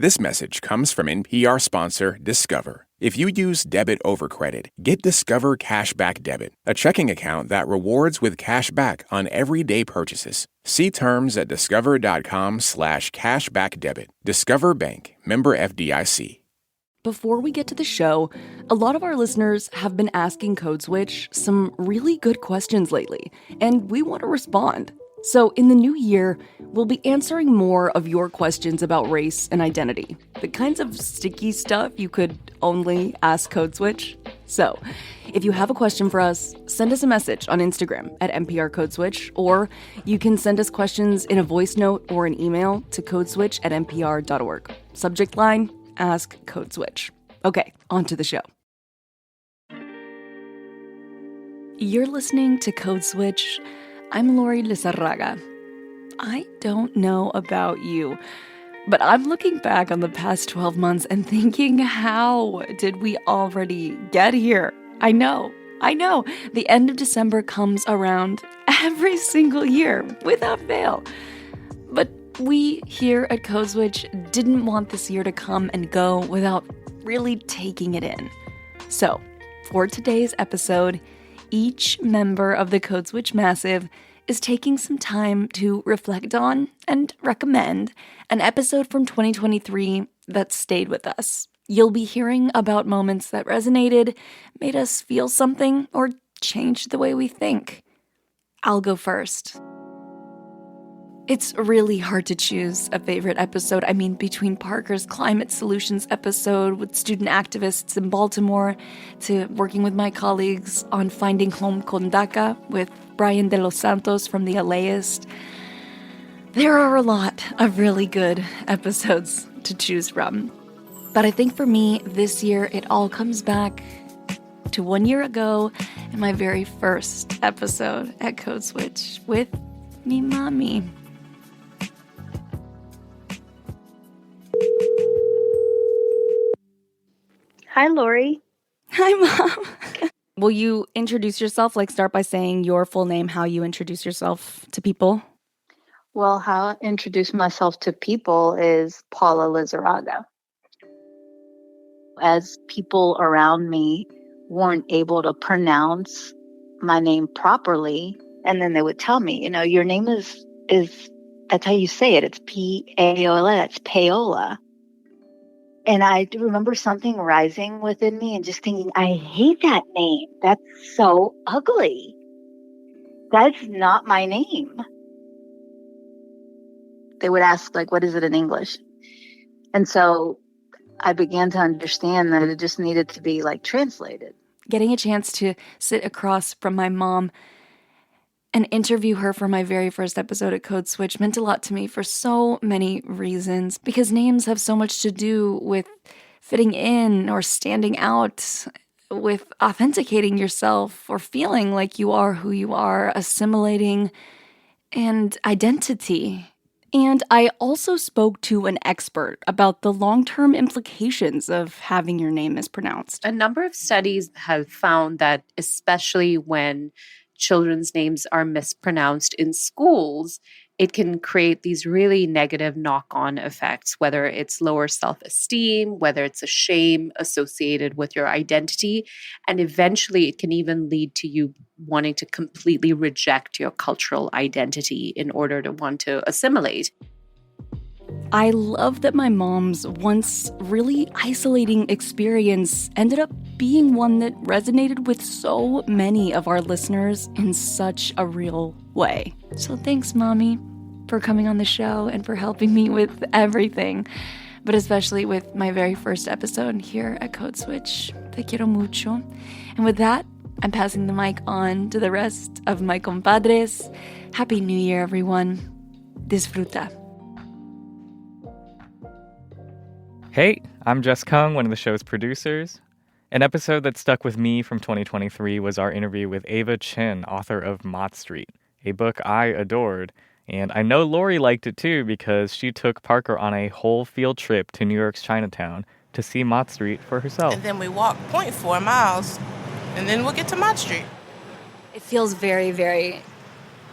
This message comes from NPR sponsor Discover. If you use debit over credit, get Discover Cashback Debit, a checking account that rewards with cash back on everyday purchases. See terms at discover.com/cashbackdebit. Discover Bank, member FDIC. Before we get to the show, a lot of our listeners have been asking Code Switch some really good questions lately, and we want to respond. So in the new year, we'll be answering more of your questions about race and identity, the kinds of sticky stuff you could only ask Code Switch. So if you have a question for us, send us a message on Instagram at NPR Code Switch, or you can send us questions in a voice note or an email to codeswitch@npr.org. Subject line, Ask Code Switch. Okay, on to the show. You're listening to Code Switch. I'm Lori Lizarraga. I don't know about you, but I'm looking back on the past 12 months and thinking, how did we already get here? I know. The end of December comes around every single year, without fail. But we here at Code Switch didn't want this year to come and go without really taking it in. So, for today's episode, each member of the Code Switch Massive is taking some time to reflect on and recommend an episode from 2023 that stayed with us. You'll be hearing about moments that resonated, made us feel something, or changed the way we think. I'll go first. It's really hard to choose a favorite episode. I mean, between Parker's Climate Solutions episode with student activists in Baltimore to working with my colleagues on Finding Home con DACA with Brian De Los Santos from The LAist, there are a lot of really good episodes to choose from. But I think for me, this year, it all comes back to 1 year ago and my very first episode at Code Switch with me mommy. Hi, Lori. Hi, Mom. Will you introduce yourself? Start by saying your full name, how you introduce yourself to people. Well, how I introduce myself to people is Paula Lizarraga. As people around me weren't able to pronounce my name properly, and then they would tell me, your name is that's how you say it. It's Paola. That's Paola. And I do remember something rising within me and just thinking, I hate that name. That's so ugly. That's not my name. They would ask, what is it in English? And so I began to understand that it just needed to be, translated. Getting a chance to sit across from my mom and interview her for my very first episode at Code Switch meant a lot to me for so many reasons, because names have so much to do with fitting in or standing out, with authenticating yourself or feeling like you are who you are, assimilating, and identity. And I also spoke to an expert about the long-term implications of having your name mispronounced. A number of studies have found that, especially when children's names are mispronounced in schools, it can create these really negative knock-on effects, whether it's lower self-esteem, whether it's a shame associated with your identity, and eventually it can even lead to you wanting to completely reject your cultural identity in order to want to assimilate. I love that my mom's once really isolating experience ended up being one that resonated with so many of our listeners in such a real way. So thanks, Mommy, for coming on the show and for helping me with everything, but especially with my very first episode here at Code Switch. Te quiero mucho. And with that, I'm passing the mic on to the rest of my compadres. Happy New Year, everyone. Disfruta. Hey, I'm Jess Kung, one of the show's producers. An episode that stuck with me from 2023 was our interview with Ava Chin, author of Mott Street, a book I adored. And I know Lori liked it too because she took Parker on a whole field trip to New York's Chinatown to see Mott Street for herself. And then we walk 0.4 miles, and then we'll get to Mott Street. It feels very, very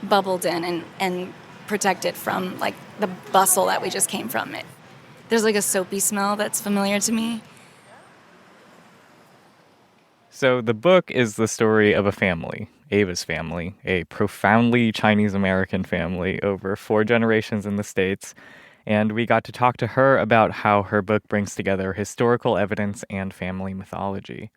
bubbled in and protected from the bustle that we just came from. There's like a soapy smell that's familiar to me. So the book is the story of a family, Ava's family, a profoundly Chinese-American family over 4 generations in the States. And we got to talk to her about how her book brings together historical evidence and family mythology.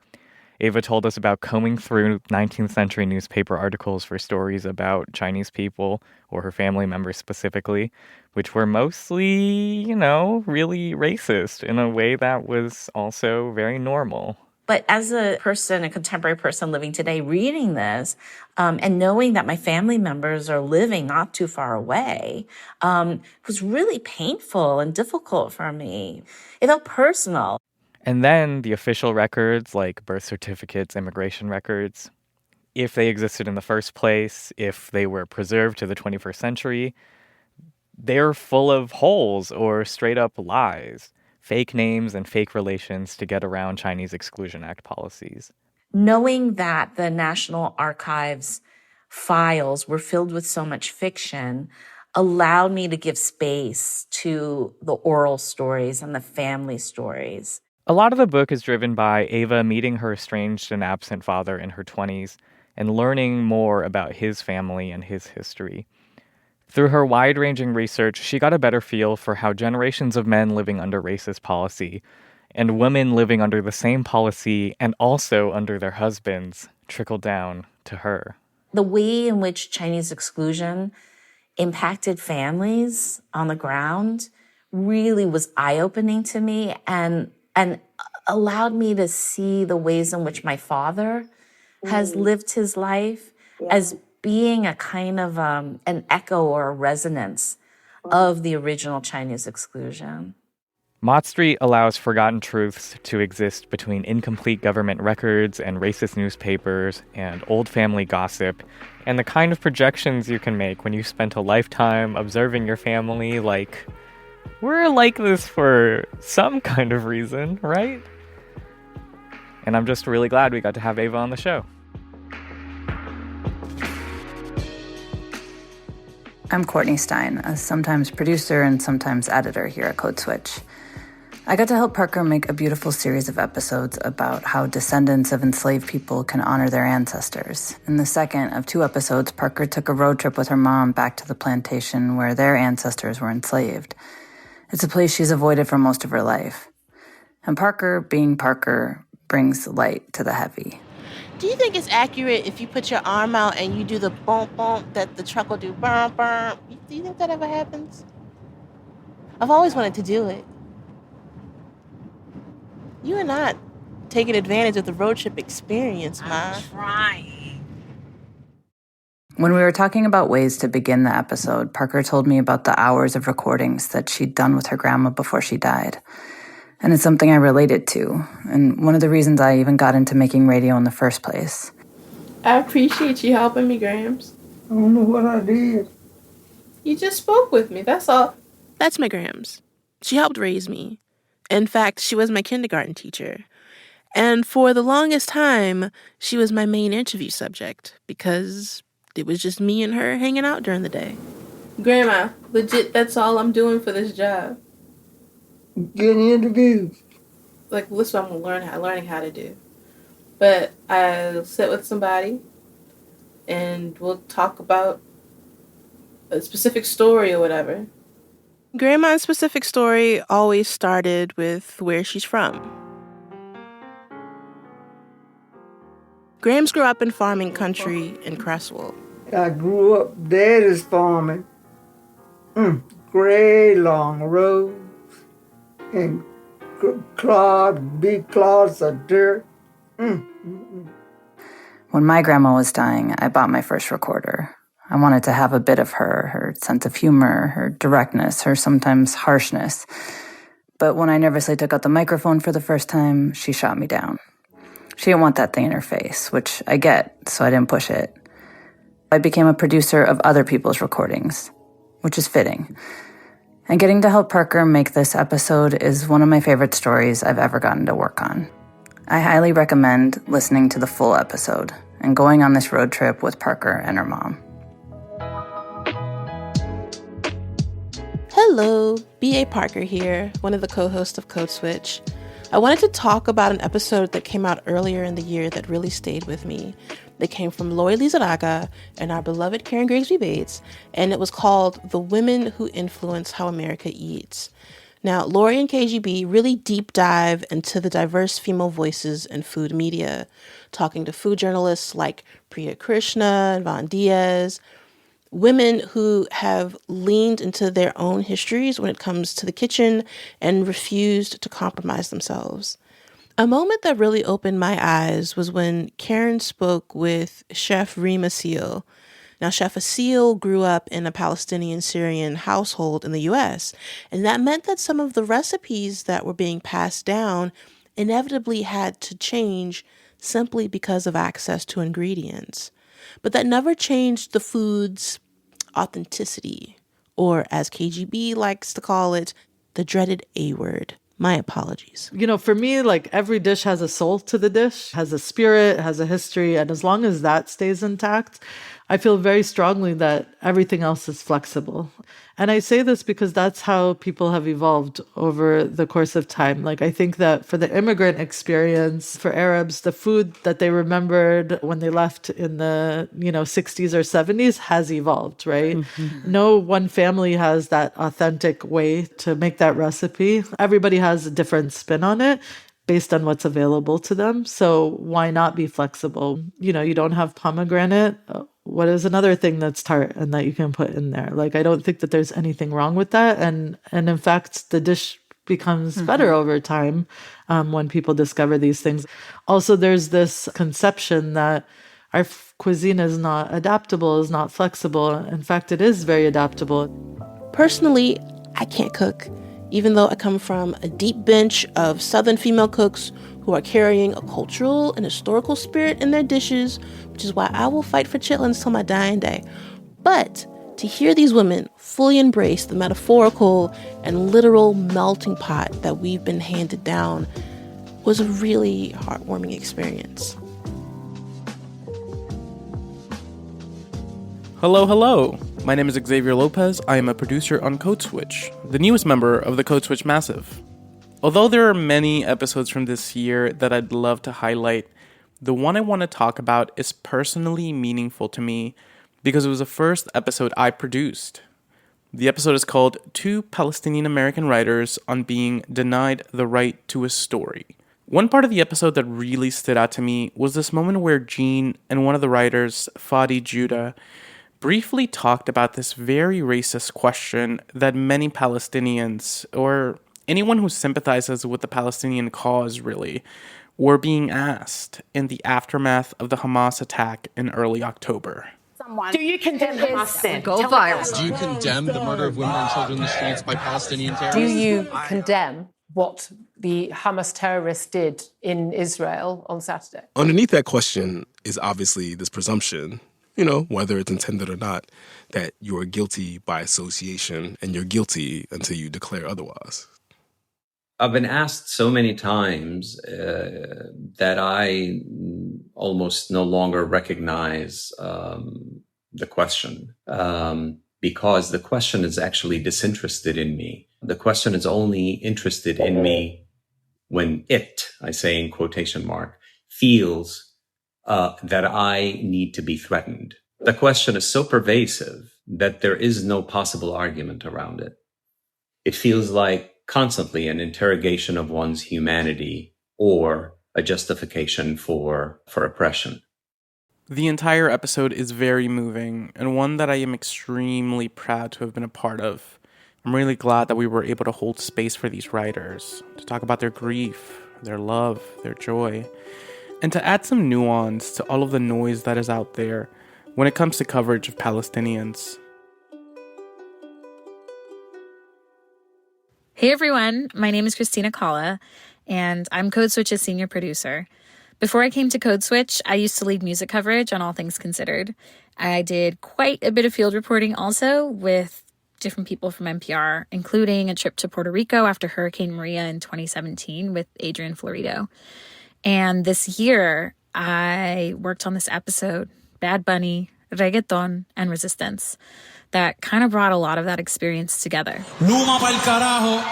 Ava told us about combing through 19th century newspaper articles for stories about Chinese people, or her family members specifically, which were mostly, really racist in a way that was also very normal. But as a person, a contemporary person living today, reading this and knowing that my family members are living not too far away was really painful and difficult for me. It felt personal. And then the official records, like birth certificates, immigration records, if they existed in the first place, if they were preserved to the 21st century, they're full of holes or straight up lies. Fake names and fake relations to get around Chinese Exclusion Act policies. Knowing that the National Archives files were filled with so much fiction allowed me to give space to the oral stories and the family stories. A lot of the book is driven by Ava meeting her estranged and absent father in her 20s and learning more about his family and his history. Through her wide-ranging research, she got a better feel for how generations of men living under racist policy and women living under the same policy and also under their husbands trickled down to her. The way in which Chinese exclusion impacted families on the ground really was eye-opening to me and allowed me to see the ways in which my father has lived his life as being a kind of an echo or a resonance of the original Chinese exclusion. Mott Street allows forgotten truths to exist between incomplete government records and racist newspapers and old family gossip, and the kind of projections you can make when you spent a lifetime observing your family like, we're like this for some kind of reason, right? And I'm just really glad we got to have Ava on the show. I'm Courtney Stein, a sometimes producer and sometimes editor here at Code Switch. I got to help Parker make a beautiful series of episodes about how descendants of enslaved people can honor their ancestors. In the second of 2 episodes, Parker took a road trip with her mom back to the plantation where their ancestors were enslaved. It's a place she's avoided for most of her life. And Parker, being Parker, brings light to the heavy. Do you think it's accurate if you put your arm out and you do the bump bump that the truck will do bump bump? Do you think that ever happens? I've always wanted to do it. You are not taking advantage of the road trip experience, Ma. I'm trying. When we were talking about ways to begin the episode, Parker told me about the hours of recordings that she'd done with her grandma before she died. And it's something I related to, and one of the reasons I even got into making radio in the first place. I appreciate you helping me, Grams. I don't know what I did. You just spoke with me, that's all. That's my Grams. She helped raise me. In fact, she was my kindergarten teacher. And for the longest time, she was my main interview subject because it was just me and her hanging out during the day. Grandma, legit, that's all I'm doing for this job. Getting interviews. Like, this is what I'm learning how to do. But I'll sit with somebody and we'll talk about a specific story or whatever. Grandma's specific story always started with where she's from. Grams grew up in farming country in Cresswell. I grew up, Daddy's farming. Gray long roads and big clods of dirt. When my grandma was dying, I bought my first recorder. I wanted to have a bit of her sense of humor, her directness, her sometimes harshness. But when I nervously took out the microphone for the first time, she shot me down. She didn't want that thing in her face, which I get, so I didn't push it. I became a producer of other people's recordings, which is fitting. And getting to help Parker make this episode is one of my favorite stories I've ever gotten to work on. I highly recommend listening to the full episode and going on this road trip with Parker and her mom. Hello, B.A. Parker here, one of the co-hosts of Code Switch. I wanted to talk about an episode that came out earlier in the year that really stayed with me. It came from Lori Lizarraga and our beloved Karen Grigsby Bates, and it was called The Women Who Influence How America Eats. Now, Lori and KGB really deep dive into the diverse female voices in food media, talking to food journalists like Priya Krishna and Von Diaz, women who have leaned into their own histories when it comes to the kitchen and refused to compromise themselves. A moment that really opened my eyes was when Karen spoke with Chef Reem Assil. Now, Chef Assil grew up in a Palestinian-Syrian household in the U.S., and that meant that some of the recipes that were being passed down inevitably had to change simply because of access to ingredients. But that never changed the food's authenticity, or as KGB likes to call it, the dreaded A word. My apologies. You know, for me, like every dish has a soul to the dish, has a spirit, has a history. And as long as that stays intact, I feel very strongly that everything else is flexible. And I say this because that's how people have evolved over the course of time. Like, I think that for the immigrant experience, for Arabs, the food that they remembered when they left in the, 60s or 70s has evolved, right? Mm-hmm. No one family has that authentic way to make that recipe. Everybody has a different spin on it based on what's available to them. So why not be flexible? You don't have pomegranate. What is another thing that's tart and that you can put in there? Like, I don't think that there's anything wrong with that. And in fact, the dish becomes better over time when people discover these things. Also, there's this conception that our cuisine is not adaptable, is not flexible. In fact, it is very adaptable. Personally, I can't cook, even though I come from a deep bench of Southern female cooks who are carrying a cultural and historical spirit in their dishes, which is why I will fight for chitlins till my dying day. But to hear these women fully embrace the metaphorical and literal melting pot that we've been handed down was a really heartwarming experience. Hello. My name is Xavier Lopez. I am a producer on Code Switch, the newest member of the Code Switch Massive. Although there are many episodes from this year that I'd love to highlight, the one I want to talk about is personally meaningful to me because it was the first episode I produced. The episode is called Two Palestinian American Writers on Being Denied the Right to a Story. One part of the episode that really stood out to me was this moment where Jean and one of the writers, Fadi Judah, briefly talked about this very racist question that many Palestinians, or anyone who sympathizes with the Palestinian cause, really, were being asked in the aftermath of the Hamas attack in early October. Do you condemn Hamas then? Go viral. Do you condemn the murder of women and children in the streets by Palestinian terrorists? Do you condemn what the Hamas terrorists did in Israel on Saturday? Underneath that question is obviously this presumption, whether it's intended or not, that you are guilty by association, and you're guilty until you declare otherwise. I've been asked so many times that I almost no longer recognize the question because the question is actually disinterested in me. The question is only interested in me when it, I say in quotation mark, feels that I need to be threatened. The question is so pervasive that there is no possible argument around it. It feels like constantly an interrogation of one's humanity or a justification for oppression. The entire episode is very moving and one that I am extremely proud to have been a part of. I'm really glad that we were able to hold space for these writers, to talk about their grief, their love, their joy, and to add some nuance to all of the noise that is out there when it comes to coverage of Palestinians. Hey everyone, my name is Christina Kalla, and I'm Code Switch's senior producer. Before I came to Code Switch, I used to lead music coverage on All Things Considered. I did quite a bit of field reporting also with different people from NPR, including a trip to Puerto Rico after Hurricane Maria in 2017 with Adrian Florido. And this year, I worked on this episode, Bad Bunny, reggaeton, and resistance that kind of brought a lot of that experience together. Luma pa'l carajo.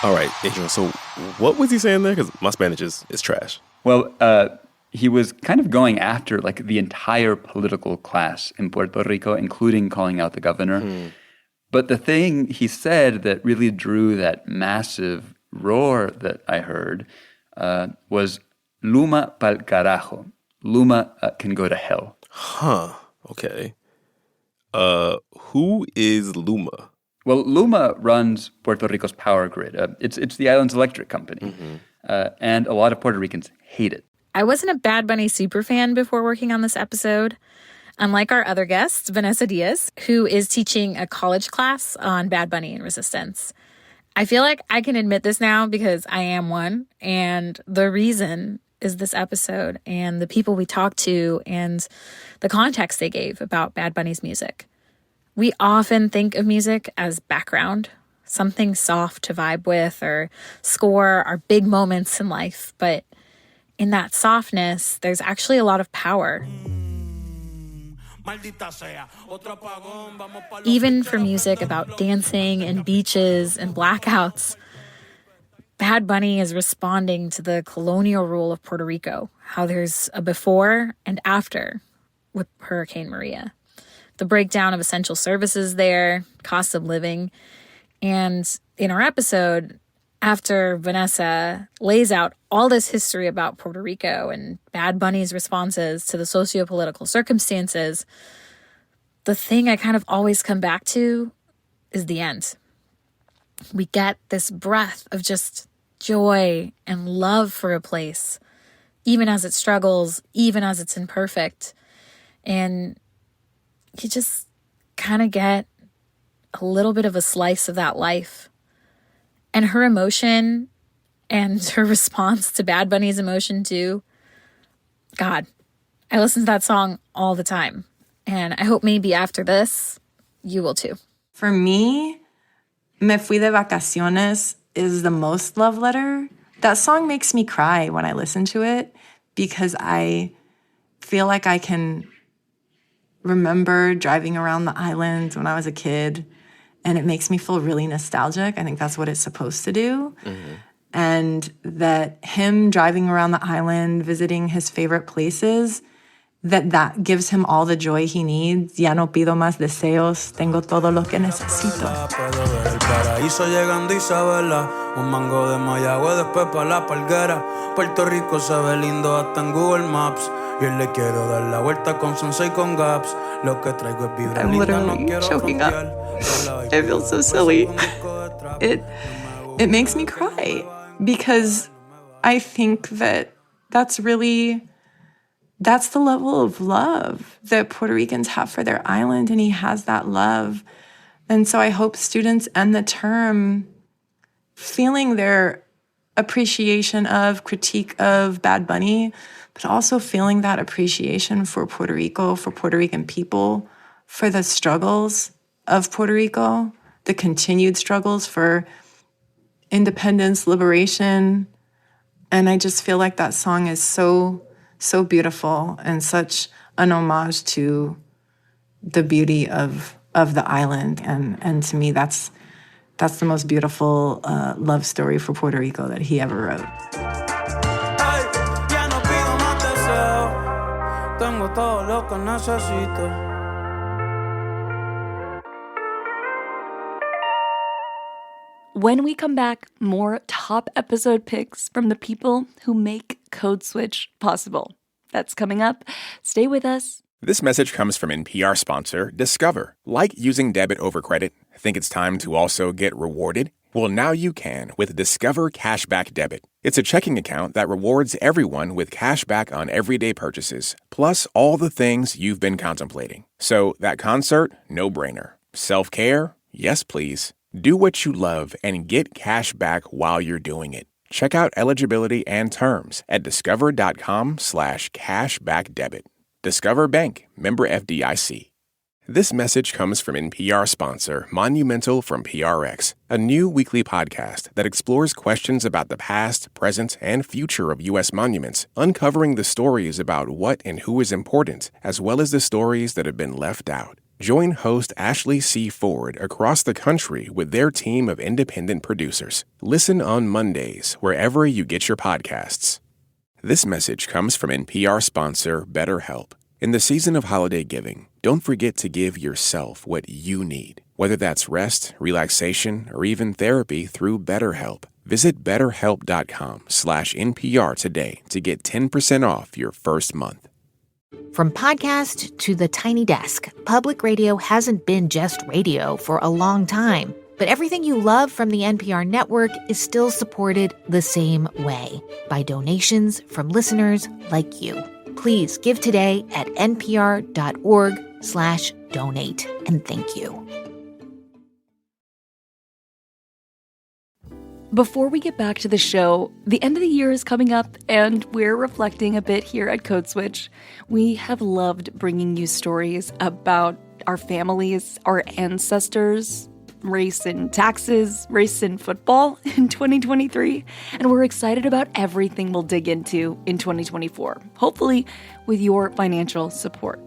All right, Adrian, so what was he saying there? Because my Spanish is trash. Well, he was kind of going after like the entire political class in Puerto Rico, including calling out the governor. But the thing he said that really drew that massive roar that I heard was Luma pa'l carajo. Luma can go to hell. Huh, okay. Who is Luma? Well, Luma runs Puerto Rico's power grid. It's the island's electric company. And a lot of Puerto Ricans hate it. I wasn't a Bad Bunny superfan before working on this episode. Unlike our other guest, Vanessa Diaz, who is teaching a college class on Bad Bunny and resistance. I feel like I can admit this now because I am one. And the reason is this episode and the people we talked to and the context they gave about Bad Bunny's music. We often think of music as background, something soft to vibe with or score our big moments in life. But in that softness, there's actually a lot of power. Even for music about dancing and beaches and blackouts, Bad Bunny is responding to the colonial rule of Puerto Rico, how there's a before and after with Hurricane Maria. The breakdown of essential services there, cost of living. And in our episode, after Vanessa lays out all this history about Puerto Rico and Bad Bunny's responses to the socio-political circumstances, the thing I kind of always come back to is the end. We get this breath of just joy and love for a place, even as it struggles, even as it's imperfect. And you just kind of get a little bit of a slice of that life. And her emotion and her response to Bad Bunny's emotion too. God, I listen to that song all the time. And I hope maybe after this, you will too. For me, Me Fui de Vacaciones is the most love letter. That song makes me cry when I listen to it because I feel like I can remember driving around the island when I was a kid, and it makes me feel really nostalgic. I think that's what it's supposed to do. And that him driving around the island, visiting his favorite places, that gives him all the joy he needs. Ya no pido más deseos, tengo todo lo que necesito. El paraíso llegando Isabela, un mango de Mayagüe después pa' la Palguera. Puerto Rico se ve lindo hasta en Google Maps. Y le quiero dar la vuelta con Sunset y con Gaps. Lo que traigo es vibra linda, no quiero choking up. I feel so silly. It makes me cry because I think that's the level of love that Puerto Ricans have for their island, and he has that love. And so I hope students end the term feeling their appreciation of, critique of Bad Bunny, but also feeling that appreciation for Puerto Rico, for Puerto Rican people, for the struggles of Puerto Rico, the continued struggles for independence, liberation. And I just feel like that song is so beautiful and such an homage to the beauty of the island. And to me, that's the most beautiful love story for Puerto Rico that he ever wrote. Tengo todo lo que necesito. When we come back, more top episode picks from the people who make Code Switch possible. That's coming up. Stay with us. This message comes from NPR sponsor Discover. Like using debit over credit? Think it's time to also get rewarded? Well, now you can with Discover Cashback Debit. It's a checking account that rewards everyone with cash back on everyday purchases, plus all the things you've been contemplating. So that concert, no brainer. Self-care, yes please. Do what you love and get cash back while you're doing it. Check out eligibility and terms at discover.com/cashbackdebit. Discover Bank, member FDIC. This message comes from NPR sponsor Monumental from PRX, a new weekly podcast that explores questions about the past, present, and future of U.S. monuments, uncovering the stories about what and who is important, as well as the stories that have been left out. Join host Ashley C. Ford across the country with their team of independent producers. Listen on Mondays wherever you get your podcasts. This message comes from NPR sponsor BetterHelp. In the season of holiday giving, don't forget to give yourself what you need, whether that's rest, relaxation, or even therapy through BetterHelp. Visit BetterHelp.com/NPR today to get 10% off your first month. From podcast to the tiny desk, public radio hasn't been just radio for a long time. But everything you love from the NPR network is still supported the same way, by donations from listeners like you. Please give today at npr.org/donate. And thank you. Before we get back to the show, the end of the year is coming up and we're reflecting a bit here at Code Switch. We have loved bringing you stories about our families, our ancestors, race and taxes, race and football in 2023, and we're excited about everything we'll dig into in 2024, hopefully with your financial support.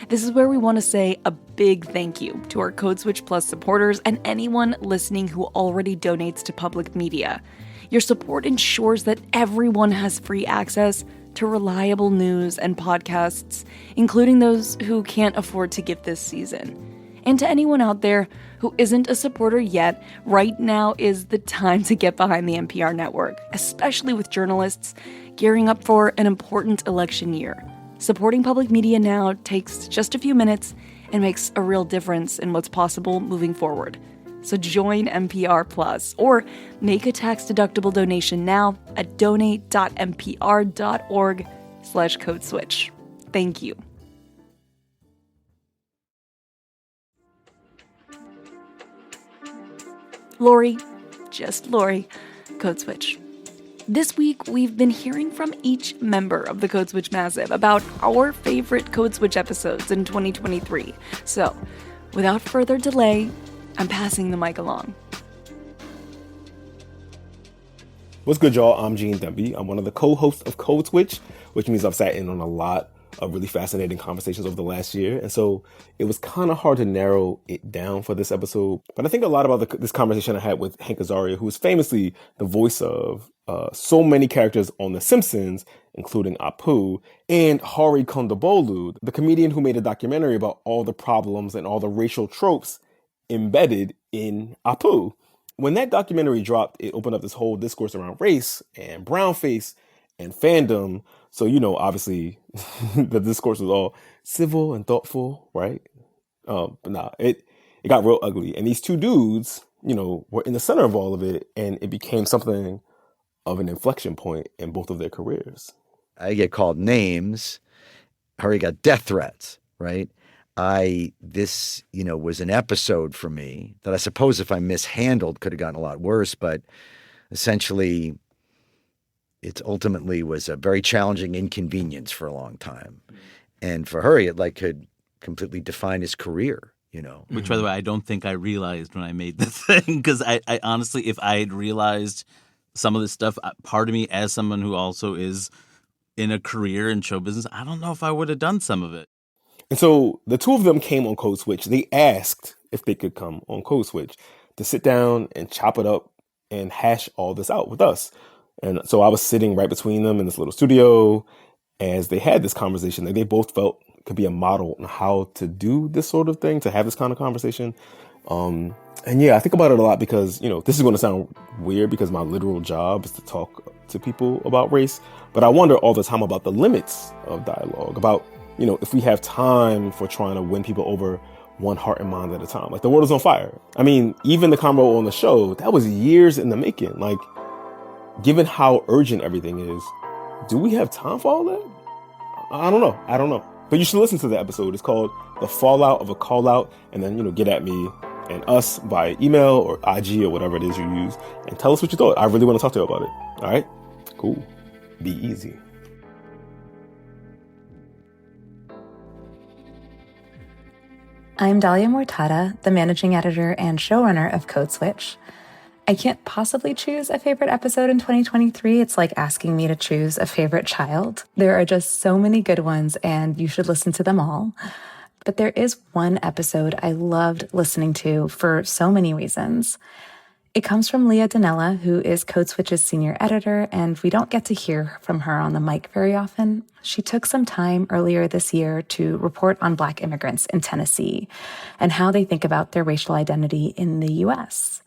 This is where we want to say a big thank you to our Code Switch Plus supporters and anyone listening who already donates to public media. Your support ensures that everyone has free access to reliable news and podcasts, including those who can't afford to give this season. And to anyone out there who isn't a supporter yet, right now is the time to get behind the NPR network, especially with journalists gearing up for an important election year. Supporting public media now takes just a few minutes and makes a real difference in what's possible moving forward. So join NPR Plus or make a tax-deductible donation now at donate.npr.org/codeswitch. Thank you. Lori, just Lori, Code Switch. This week, we've been hearing from each member of the Code Switch Massive about our favorite Code Switch episodes in 2023. So, without further delay, I'm passing the mic along. What's good, y'all? I'm Gene Demby. I'm one of the co-hosts of Code Switch, which means I've sat in on a lot of really fascinating conversations over the last year. And so it was kind of hard to narrow it down for this episode. But I think a lot about this conversation I had with Hank Azaria, who is famously the voice of so many characters on The Simpsons, including Apu, and Hari Kondabolu, the comedian who made a documentary about all the problems and all the racial tropes embedded in Apu. When that documentary dropped, it opened up this whole discourse around race and brownface and fandom. So, you know, obviously the discourse was all civil and thoughtful, right? But nah, it got real ugly. And these two dudes, you know, were in the center of all of it. And it became something of an inflection point in both of their careers. I get called names. Hari got death threats, right? This was an episode for me that I suppose if I mishandled could have gotten a lot worse, but essentially it ultimately was a very challenging inconvenience for a long time. And for Hari, it could completely define his career, Which, by the way, I don't think I realized when I made the thing, because I honestly, if I had realized some of this stuff, part of me as someone who also is in a career in show business, I don't know if I would have done some of it. And so the two of them came on Code Switch. They asked if they could come on Code Switch to sit down and chop it up and hash all this out with us. And so I was sitting right between them in this little studio as they had this conversation that they both felt could be a model on how to do this sort of thing, to have this kind of conversation. And yeah, I think about it a lot because, this is going to sound weird because my literal job is to talk to people about race. But I wonder all the time about the limits of dialogue, about, if we have time for trying to win people over one heart and mind at a time. Like, the world is on fire. I mean, even the combo on the show, that was years in the making. Like, given how urgent everything is, do we have time for all that? I don't know. But you should listen to the episode. It's called The Fallout of a Call Out. And then, get at me and us by email or IG or whatever it is you use. And tell us what you thought. I really want to talk to you about it. All right? Cool. Be easy. I'm Dahlia Mortada, the managing editor and showrunner of Code Switch. I can't possibly choose a favorite episode in 2023. It's like asking me to choose a favorite child. There are just so many good ones, and you should listen to them all. But there is one episode I loved listening to for so many reasons. It comes from Leah Donnella, who is Code Switch's senior editor, and we don't get to hear from her on the mic very often. She took some time earlier this year to report on Black immigrants in Tennessee and how they think about their racial identity in the U.S.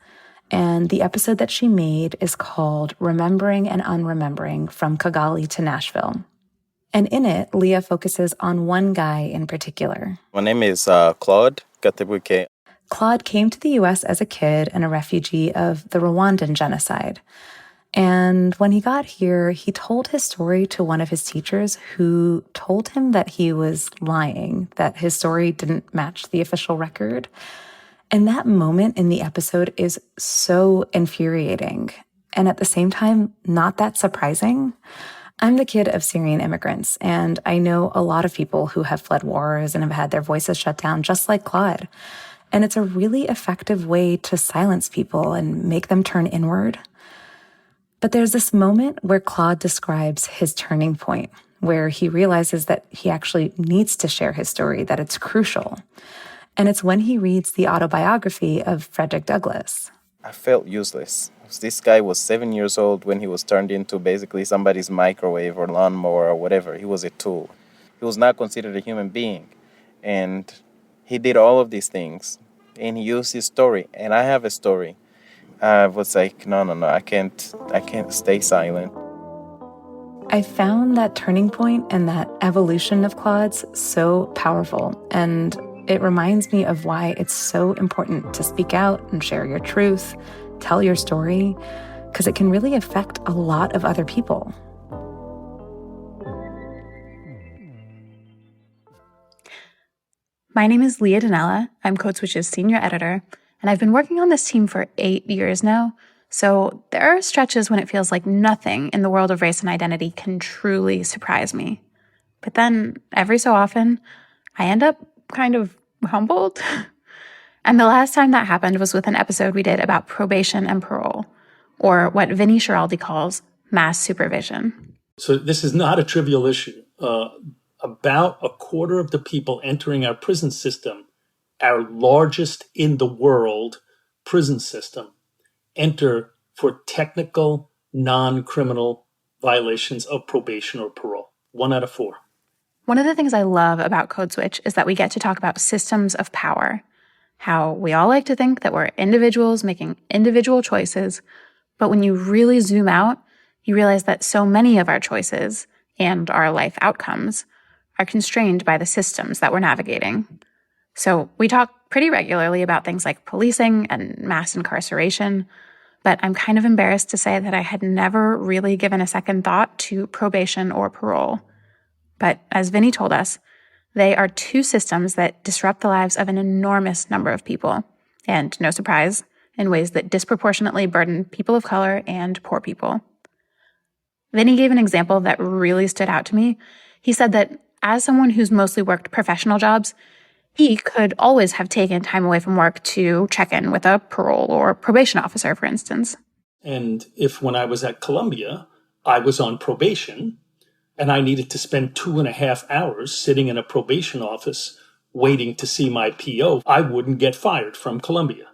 And the episode that she made is called Remembering and Unremembering from Kigali to Nashville. And in it, Leah focuses on one guy in particular. My name is Claude Gatebuke. Claude came to the U.S. as a kid and a refugee of the Rwandan genocide. And when he got here, he told his story to one of his teachers who told him that he was lying, that his story didn't match the official record. And that moment in the episode is so infuriating and at the same time, not that surprising. I'm the kid of Syrian immigrants, and I know a lot of people who have fled wars and have had their voices shut down just like Claude. And it's a really effective way to silence people and make them turn inward. But there's this moment where Claude describes his turning point, where he realizes that he actually needs to share his story, that it's crucial. And it's when he reads the autobiography of Frederick Douglass. I felt useless. This guy was 7 years old when he was turned into basically somebody's microwave or lawnmower or whatever. He was a tool. He was not considered a human being. And he did all of these things, and he used his story, and I have a story. I was like, no, I can't stay silent. I found that turning point and that evolution of Claude's so powerful, and it reminds me of why it's so important to speak out and share your truth, tell your story, because it can really affect a lot of other people. My name is Leah Donnella. I'm Code Switch's senior editor, and I've been working on this team for 8 years now. So there are stretches when it feels like nothing in the world of race and identity can truly surprise me. But then every so often, I end up kind of humbled. And the last time that happened was with an episode we did about probation and parole, or what Vinny Schiraldi calls mass supervision. So this is not a trivial issue. About a quarter of the people entering our prison system, our largest in the world prison system, enter for technical, non-criminal violations of probation or parole. 1 out of 4. One of the things I love about Code Switch is that we get to talk about systems of power, how we all like to think that we're individuals making individual choices, but when you really zoom out, you realize that so many of our choices and our life outcomes are constrained by the systems that we're navigating. So we talk pretty regularly about things like policing and mass incarceration, but I'm kind of embarrassed to say that I had never really given a second thought to probation or parole. But as Vinny told us, they are 2 systems that disrupt the lives of an enormous number of people, and no surprise, in ways that disproportionately burden people of color and poor people. Vinny gave an example that really stood out to me. He said that as someone who's mostly worked professional jobs, he could always have taken time away from work to check in with a parole or probation officer, for instance. And if when I was at Columbia, I was on probation, and I needed to spend 2.5 hours sitting in a probation office waiting to see my PO, I wouldn't get fired from Columbia.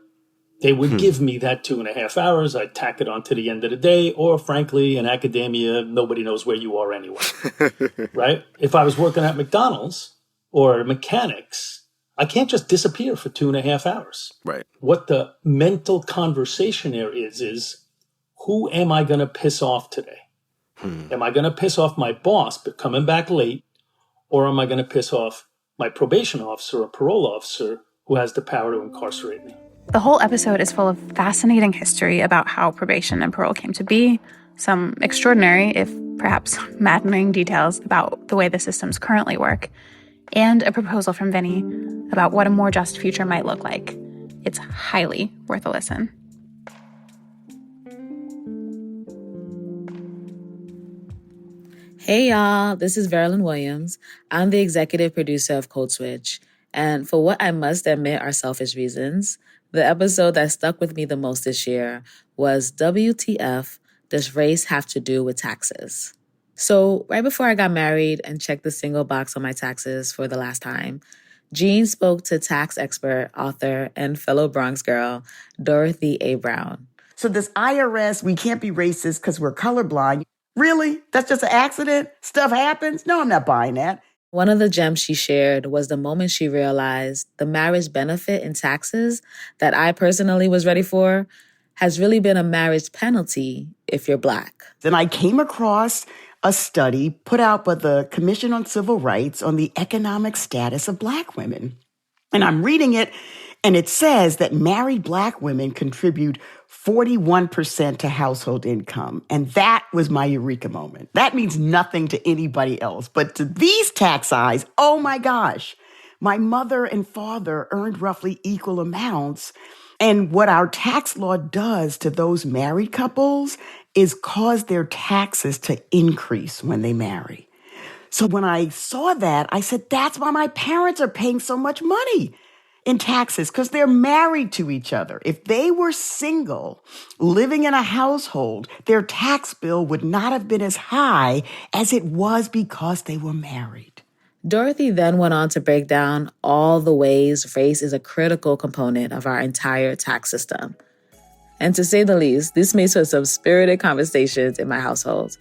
They would give me that 2.5 hours. I'd tack it on to the end of the day, or frankly, in academia, nobody knows where you are anyway, right? If I was working at McDonald's or mechanics, I can't just disappear for 2.5 hours. Right. What the mental conversation there is who am I going to piss off today? Am I going to piss off my boss but coming back late, or am I going to piss off my probation officer or parole officer who has the power to incarcerate me? The whole episode is full of fascinating history about how probation and parole came to be, some extraordinary, if perhaps maddening details about the way the systems currently work, and a proposal from Vinny about what a more just future might look like. It's highly worth a listen. Hey y'all, this is Verlyn Williams. I'm the executive producer of Code Switch, And for what I must admit are selfish reasons, the episode that stuck with me the most this year was WTF Does Race Have to Do with Taxes? So right before I got married and checked the single box on my taxes for the last time, Jean spoke to tax expert, author, and fellow Bronx girl, Dorothy A. Brown. So this IRS, we can't be racist because we're colorblind. Really? That's just an accident? Stuff happens? No, I'm not buying that. One of the gems she shared was the moment she realized the marriage benefit in taxes that I personally was ready for has really been a marriage penalty if you're Black. Then I came across a study put out by the Commission on Civil Rights on the economic status of Black women. And I'm reading it, and it says that married Black women contribute 41% to household income. And that was my eureka moment. That means nothing to anybody else. But to these tax eyes, oh my gosh, my mother and father earned roughly equal amounts. And what our tax law does to those married couples is cause their taxes to increase when they marry. So when I saw that, I said, that's why my parents are paying so much money in taxes, because they're married to each other. If they were single, living in a household, their tax bill would not have been as high as it was because they were married. Dorothy then went on to break down all the ways race is a critical component of our entire tax system. And to say the least, this made for some spirited conversations in my household.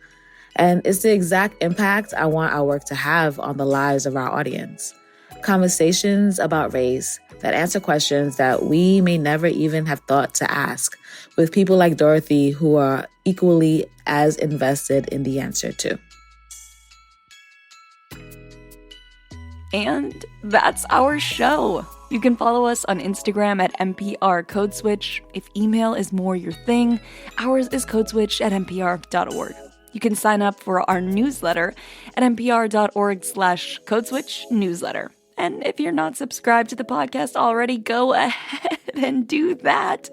And it's the exact impact I want our work to have on the lives of our audience. Conversations about race that answer questions that we may never even have thought to ask, with people like Dorothy who are equally as invested in the answer too. And that's our show. You can follow us on Instagram at NPR Code Switch. If email is more your thing, ours is codeswitch@npr.org. You can sign up for our newsletter at npr.org/codeswitch newsletter. And if you're not subscribed to the podcast already, go ahead and do that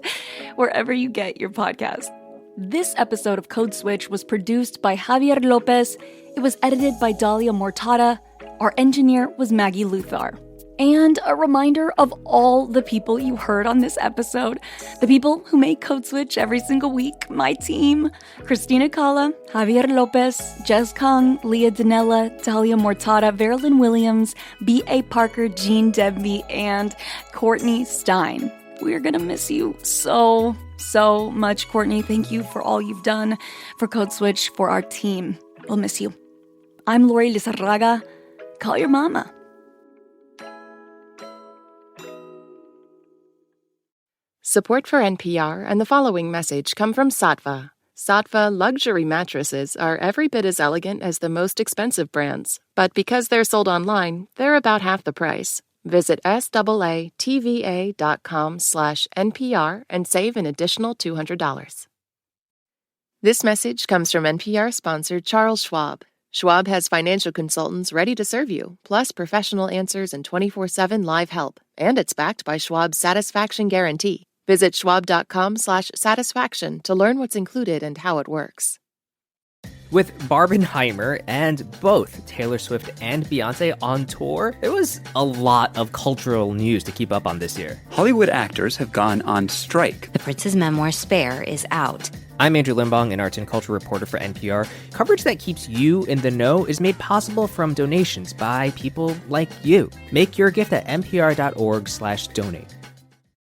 wherever you get your podcast. This episode of Code Switch was produced by Javier Lopez. It was edited by Dalia Mortada. Our engineer was Maggie Luthar. And a reminder of all the people you heard on this episode, the people who make Code Switch every single week, my team: Christina Cala, Javier Lopez, Jess Kong, Leah Dinella, Dalia Mortada, Verilyn Williams, B.A. Parker, Jean Debby, and Courtney Stein. We're gonna miss you so much, Courtney. Thank you for all you've done for Code Switch, for our team. We'll miss you. I'm Lori Lizarraga. Call your mama. Support for NPR and the following message come from Saatva. Saatva luxury mattresses are every bit as elegant as the most expensive brands, but because they're sold online, they're about half the price. Visit SAATVA.com/NPR and save an additional $200. This message comes from NPR sponsor Charles Schwab. Schwab has financial consultants ready to serve you, plus professional answers and 24/7 live help. And it's backed by Schwab's Satisfaction Guarantee. Visit schwab.com/satisfaction to learn what's included and how it works. With Barbenheimer and both Taylor Swift and Beyoncé on tour, there was a lot of cultural news to keep up on this year. Hollywood actors have gone on strike. The Prince's memoir, Spare, is out. I'm Andrew Limbong, an arts and culture reporter for NPR. Coverage that keeps you in the know is made possible from donations by people like you. Make your gift at npr.org/donate.